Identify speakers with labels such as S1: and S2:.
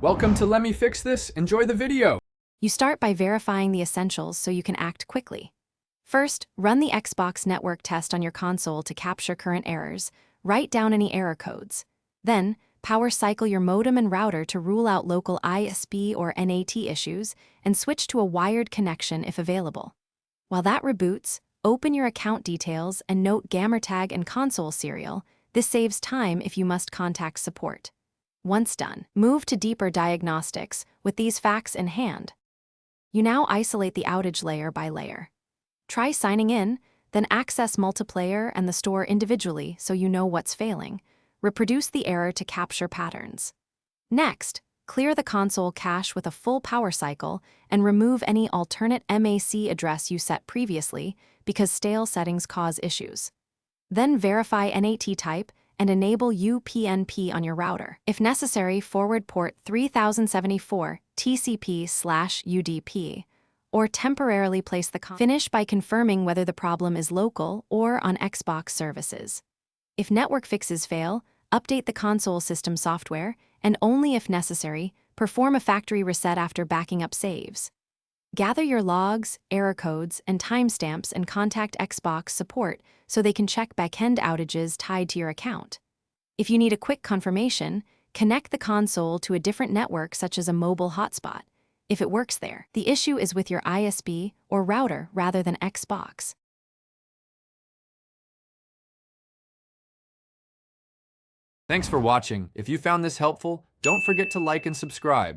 S1: Welcome to Let Me Fix This. Enjoy the video.
S2: You start by verifying the essentials so you can act quickly. First, run the Xbox network test on your console to capture current errors. Write down any error codes. Then, power cycle your modem and router to rule out local ISP or NAT issues and switch to a wired connection if available. While that reboots, open your account details and note gamertag and console serial. This saves time if you must contact support. Once done, move to deeper diagnostics with these facts in hand. You now isolate the outage layer by layer. Try signing in, then access multiplayer and the store individually so you know what's failing. Reproduce the error to capture patterns. Next, clear the console cache with a full power cycle and remove any alternate MAC address you set previously because stale settings cause issues. Then verify NAT type and enable UPnP on your router. If necessary, forward port 3074 TCP/UDP, or temporarily place the Finish by confirming whether the problem is local or on Xbox services. If network fixes fail, update the console system software, and only if necessary, perform a factory reset after backing up saves. Gather your logs, error codes, and timestamps and contact Xbox support so they can check backend outages tied to your account. If you need a quick confirmation, connect the console to a different network such as a mobile hotspot. If it works there, the issue is with your ISP or router rather than Xbox.
S1: Thanks for watching. If you found this helpful, don't forget to like and subscribe.